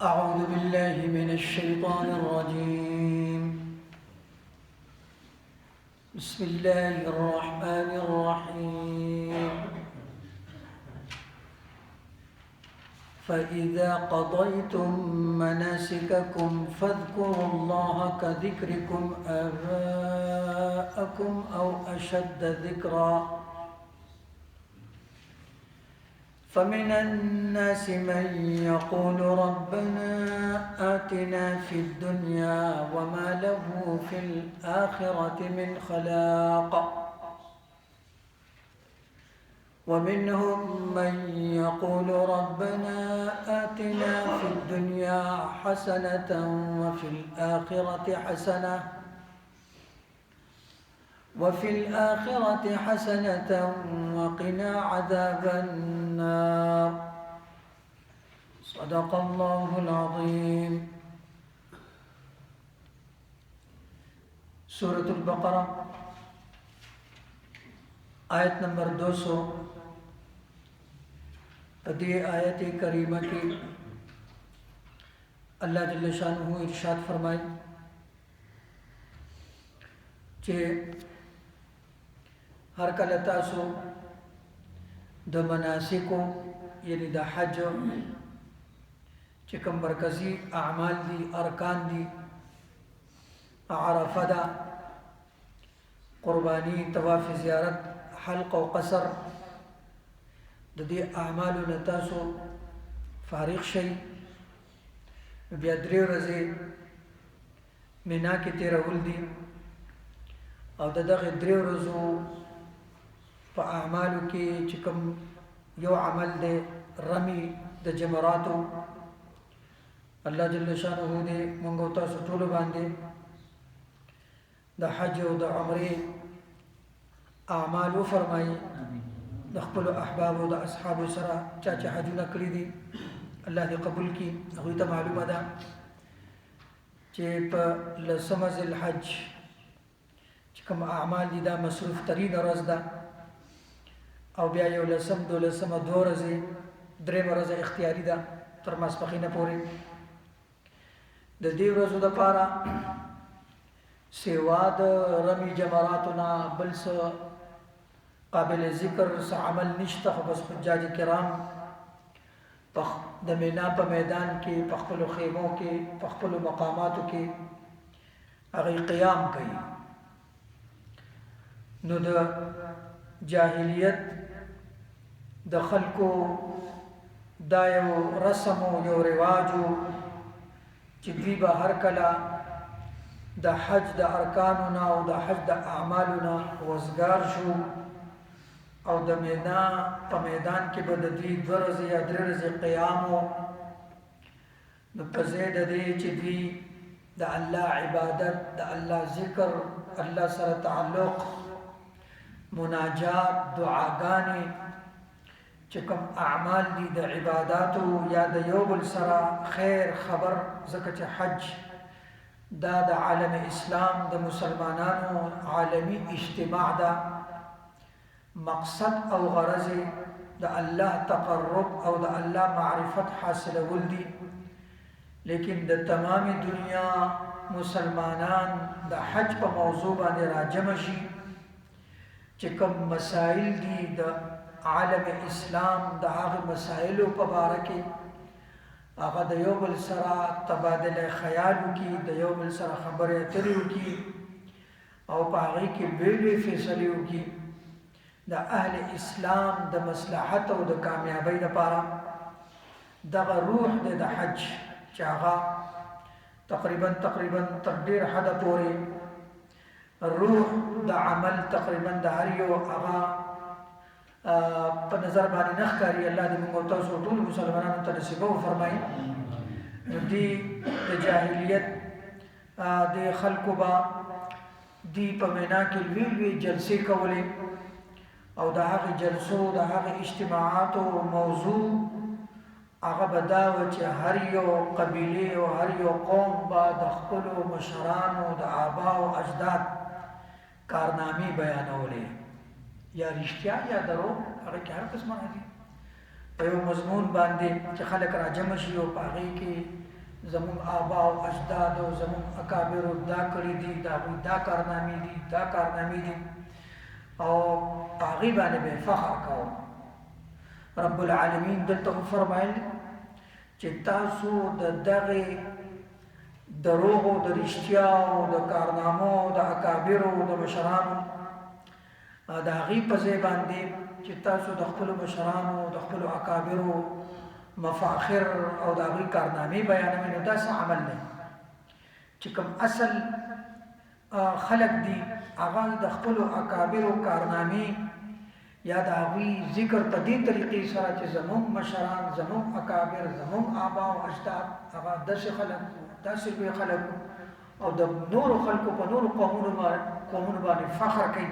أعوذ بالله من الشيطان الرجيم. بسم الله الرحمن الرحيم. فإذا قضيتم مناسككم فاذكروا الله كذكركم آباءكم أو أشد ذكرًا. فمن الناس من يقول ربنا آتنا في الدنيا وما له في الآخرة من خلاق، ومنهم من يقول ربنا آتنا في الدنيا حسنة وفي الآخرة حسنة وقنا عذاب النار. صدق الله العظيم. सूरत अल-बक़रा आयत नंबर 200। तदी आयत करीमा की अल्लाह जल्ल शानुहु इरशाद फरमाई कि हर कल तासो द मनासिको यानी द हज चिकम मरकजी अमाल दी अरकान दी अरफा दा कुर्बानी तवाफ़ ज़ियारत हल्क़ व कसर दी अमाल नतासो फारिग शई बिया द्रे रज़े मिना की तेरहुल दी और ददग़ द्रे रज़ो फ़ा अमालु की चिकम यो अमल दे रमी द जमरातो अल्लाह जल्ल शानुहु दे मंगोता सुटोल बांधे द हज व द उम्रे अमाल फरमाई द ख़ुल अहबाब व द अस्हाब सरा चाचा हजूना करी दी अल्लाह ने कबूल की। अभी तो मालूम अदा चे प लसम ज़िल हज चिकम अमाल दी दा मसरूफ़ तरीन रज़दा और बिया यो लसम दो लसम दो रज़े द्रे रज़े इख्तियारी दा तर मासपखीना पूरे द देव रज़ो द पारा सेवाद रमी जमरातुना बल्स काबिल ज़िक्र स अमल निश्ता बस हुज्जाज किराम पख द मिना प मैदान के पख्पल खेमों के पख्पल मकामात के अगई क़याम कई नु द जाहिलियत दखल को दायो रस्मो यो रिवाजो चिद्वी हर कला द हज द अरकानुना और द हज द अमालुना वज़गार शो और द मैदान के बददी दरज या दरज क़यामो द पज़ेद दे चिद्वी द अल्लाह इबादत द अल्लाह ज़िक्र अल्लाह सर ताल्लुक़ मुनाजात दुआगाने चिकम अमाल दी द इबादातो या द योबल सरा खैर खबर ज़कत हज दा द आलम इस्लाम द मुसलमानानो आलमी इज्तिमा दा मकसद और गरज़ द अल्लाह तक़र्रुब और द अल्लाह मारिफत हासिल वल्दी। लेकिन द तमामी दुनिया मुसलमानान द हज प मौजू बाने राजमशी चिकम मसाइल दी द आलम इस्लाम द आग मसाइलों पबारके आगा द योबल सरा तबादल ख़यालू की द योबल सरा खबर तरीउ की और पागी की बेले फैसलियों की द अहल इस्लाम द मसलहत और द कामयाबी द पारा द रूह द हज चागा तकरीबन तकदीर हद पूरे रूह द अमल तकरीबन द हरियो आगा पर नज़र बानी नख करी अल्लाह दी मंगोता सोटूल मुसलमानान तनसीबो फरमाई दी द जाहिलियत दे खल्को बा दी पमेना के वी जलसे कवले और दाग जलसो दाग इज्तिमाआत मौजू आगा बदाव च हरियो कबीले और हरियो कौम बा दखलो मशरान द आबा व अजदाद कारनामी बयानोले या रिश्तिया या दरो अगर क्या हर किस्म है पे मजमून बांधे कि खलक राजम शी और पागी के زمون آبا او اجداد او زمون اکابر دا کړی دي دا کارنامې دي او هغې باندې به فخر کوو. رب العالمین دلته فرمایل چې تاسو د دغه دروغو د رښتیاو د کارنامو د اکابرو د مشرانو د هغې په ځای باندې چې تاسو د خپلو مشرانو د خپلو اکابرو مفاخر او د هغوی کارنامې بیانوي، نو دا څه عمل دی چې کوم اصل خلق دي هغه د خپلو اکابرو کارنامې یا د هغوی ذکر په دې طریقې سره چې زموږ مشران زموږ اکابر زموږ آبا او اجداد هغه داسې خلق داسې لوی خلق او د نورو خلکو په نورو قومونو باندې فخر کوي،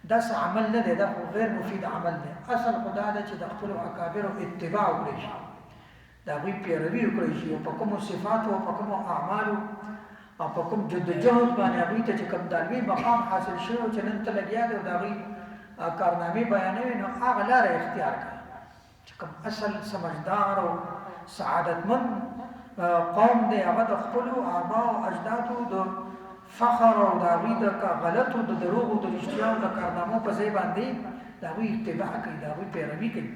دا څه عمل نه دی، دا غیر مفید عمل دی. اصل خدا ده چې د خپلو اکابرو اتباع وکړی شي، د هغوی پیروي وکړی شي او په کومو صفاتو او په کومو اعمالو او په کوم جدوجهد باندې هغوی ته چې کوم د لوی مقام حاصل شوی او چې نن ته لګیا دی او د هغوی کارنامې بیانوي، نو هغه لاره اختیار کړي چې کوم اصل سمجدار او سعادتمند قوم دی هغه د خپلو آبا او اجدادو د فخر او د هغوی د غلطو د دروغو د رښتیاو د کارنامو په ځای باندې د هغوی اتباع کوي، د هغوی پیروي کوي.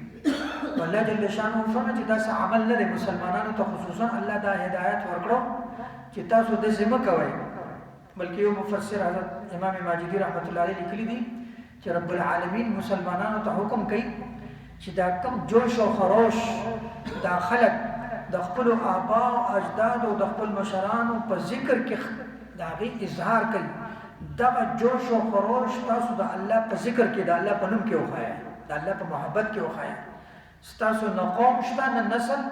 الله جل شانه فرمایي چې داسې عمل نه دی. مسلمانانو ته خصوصا الله دا هدایت ورکړو چې تاسو داسې مه کوئ، بلکې یو مفسر حضرت امام ماجدي رحمت الله علیه لیکلي دي چې رب العالمین مسلمانانو ته حکم کوي چې دا کم جوش او خروش دا خلق د خپلو آبا او اجداد او د خپل مشرانو په ذکر کې د هغې اظهار کوي، دغه جوش او خروش تاسو د الله په ذکر کې د الله په نوم کې وښایئ، د الله په محبت کې وښایئ. ستاسو نه قوم شته نه نسل،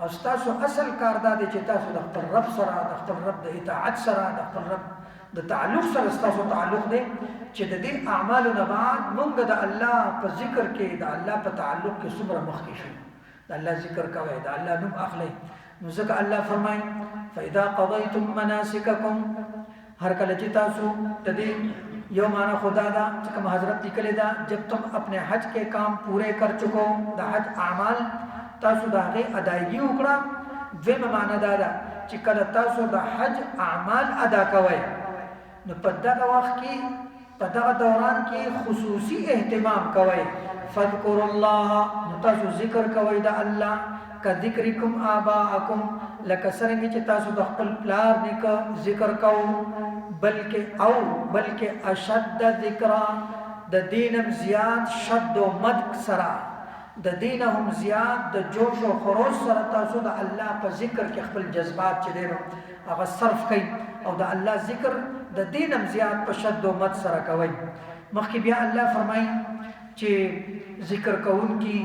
او ستاسو اصل کار دا دی چې تاسو د خپل رب سره د خپل رب د اطاعت سره د خپل رب د تعلق سره ستاسو تعلق دی چې د دې اعمالو نه بعد موږ د الله په ذکر کې د الله په تعلق کې څومره مخکې شو، د الله ذکر کوئ، د الله نوم اخلئ. نو ځکه الله فرمایي فاذا قضیتم مناسککم، ہر کله چې تاسو د دې یو معنی خدا دا چې کوم حضرت لیکلی دا جب تم اپنے حج کے کام پورے کر چکو، د حج اعمال تاسو د هغې ادایګي وکړه. دویمه معنی دا ده چې کله تاسو د حج اعمال ادا کوئ نو په دغه وخت کې په دغه دوران کې خصوصي اهتمام کوئ. فذکروا الله، نو تاسو ذکر کوئ د الله کذکرکم آباءکم، لکه څرنګه چې تاسو د خپل پلار نیکه ذکر کوو، بلکې اشد ذکرا، د دینم زیات شد و مد سره، د دینهم زیات د جوش و خروش سره تاسو د الله په ذکر کې خپل جذبات چې دی هغه صرف کوي او د الله ذکر د دینم زیات په شد و مد سره کوي. مخکې بیا الله فرمایي چې ذکر کوونکي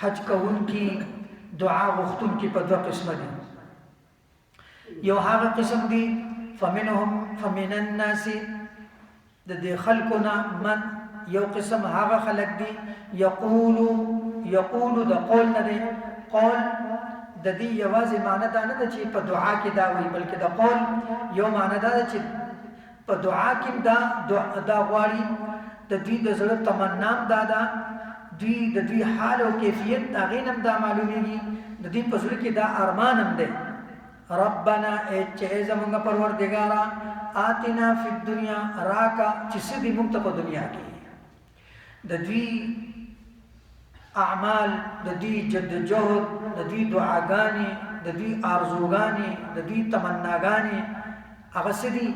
حج کوونکي دعا غوښتونکي په دوه قسمه دي. یو هغه قسم دی فمن الناس د دې خلقنا من، یو قسم هغه خلق دی یقول د قول نه دی، قول د دې یوازې معنی دا نه ده چې په دعا کې دا وایي، بلکې د قول یو معنی دا ده چې په دعا کې دا غواړي، د دوی د زړه تمنا دا ده، دوی د دوی حال او کیفیت د هغې نه هم دا معلومیږي، د دوی په زړه کې دا ارمان هم دی. ربنا چې زمونږ پروردګاره آتنا فی الدنیا، راکا چې څه دي موږ ته په دنیا کې، د دوی اعمال، د دوی جدوجهد، د دوی دعاګانې، د دوی آرزوګانې، د دوی تمناګانې هغه څه دي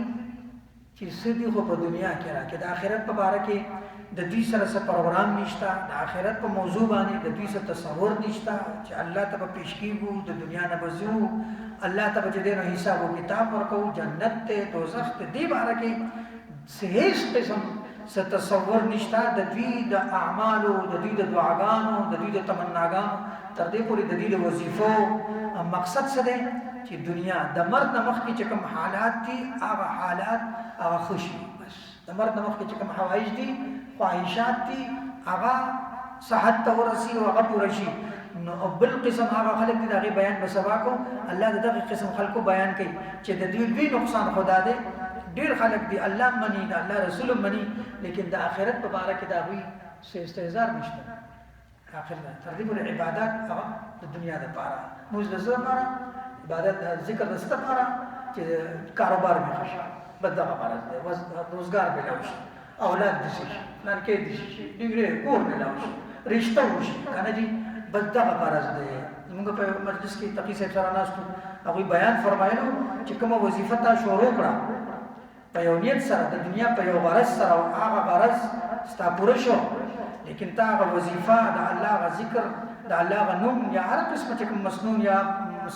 چې څه دي خو په دنیا کې راکړي. د آخرت په باره کې د دوی سره څه پروګرام نشته، د آخرت په موضوع باندې د دوی څه تصور نشته چې الله ته به پیش کیږو، د دنیا نه به ځو، الله ته به چې دی نو حساب و کتاب ورکوو، جنت دی دوزخ دی، دې باره کې هیڅ قسم څه تصور نشته. د دوی د اعمالو، د دوی د دعاګانو، د دوی د تمناګانو، تر دې پورې د دوی د وظیفو مقصد څه دی چې دنیا د مرګ نه مخکې چې کوم حالات دي هغه حالات هغه خوشي، بس د مرګ نه مخکې چې کوم حوایج دي خواهشات دي هغه صحت ته ورسي او هغه پوره شي. نو بل قسم هغه خلک دي د هغې بیان به سبا کوو. الله د دغه قسم خلکو بیان کوي چې د دوی لوی نقصان خدا دی. ډېر خلک دي الله مني، د الله رسول مني، لیکن د آخرت په باره کې د هغوی څه استهزار نشته. آخر ترغیب العبادات هغه د دنیا دپاره، مونځ د څه دپاره؟ عبادت ذکر د ست لپاره چې کاروبار مې خوشي بده غرض دی روزګار به لاوي اولاد دي شي نن کې دي شي ډیګري کور به لاوي رشتہ وشي کنه دي بده غرض دی. موږ په مجلس کې تقی صاحب سره ناستو هغه بیان فرمایلو چې کومه وظیفه تا شروع کړه په یو نیت سره د دنیا په یو غرض سره او هغه غرض ستا پوره شو لیکن تا هغه وظیفه د الله غ ذکر د الله غ نوم یا هر قسمه چې کوم مسنون یا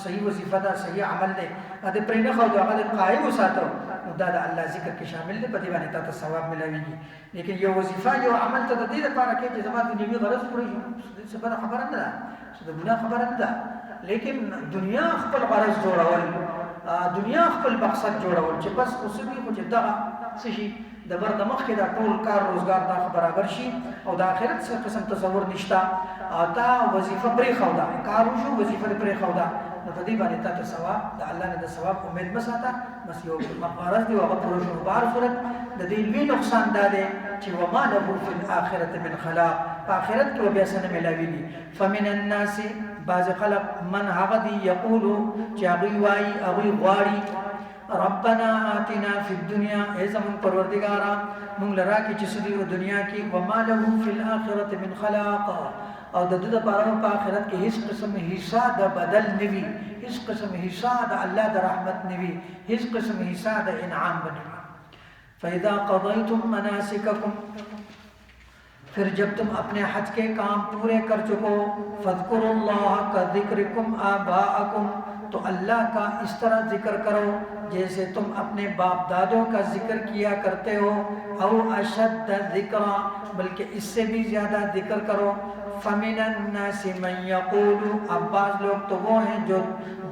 صحیح وظیفه دا صحیح عمل دی دا پرې نه خو دا هغه قائم وساتو نو دا د الله ذکر کې شامل دی په دې باندې تا ته ثواب ملويږي. لیکن یو وظیفه یو عمل ته د دې لپاره کې چې زما دنیوي غرض پوره شي څه خبره نه ده څه د ګناه خبره نه ده لیکن دنیا خپل غرض جوړول دنیا خپل مقصد جوړول چې بس اوسې خو چې دغه څه شي د بر د مخ کې دا ټول کار روزګار دا برابر شي او د آخرت څخه قسم تصور نشتا تا وظیفه پرې خو دا کار شو وظیفه پرې خو دا نو په دې باندې تا ته ثواب د الله نه د ثواب امید مساته بس یو مقارز دی او هغه پوره شو بار صورت د دې لوی نقصان دا دی چې وما له فی الاخرته من خلاق په آخرت کې بیا څه نه ملاويږي. فمن الناس بعض خلق من هغه دی یقول چې هغه وایي هغه غواړي ربنا آتنا فی الدنیا ای زمون پروردگارا مونږ لرا کې چې سدي په دنیا کې وما له فی الاخرته من خلاق او د دې لپاره په آخرت کې هیڅ قسم حصہ د بدل نوي هیڅ قسم حصہ د الله د رحمت نوي هیڅ قسم حصہ د انعام بنوي. فاذا قضيتم مناسككم پھر جب تم اپنے حج کے کام پورے کر چکو فاذکروا اللہ کا ذکرکم آباءکم تو اللہ کا اس طرح ذکر کرو جیسے تم اپنے باپ دادوں کا ذکر کیا کرتے ہو او اشد ذکرا بلکہ اس سے بھی زیادہ ذکر کرو. فمن الناس من یقول اب بعض لوگ تو وہ ہیں جو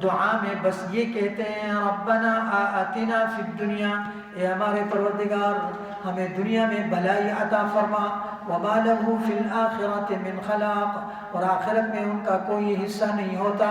دعا میں بس یہ کہتے ہیں ربنا آتنا فی الدنیا اے ہمارے پروردگار ہمیں دنیا میں بھلائی عطا فرما وما له فی الآخرة من خلاق اور آخرت میں ان کا کوئی حصہ نہیں ہوتا.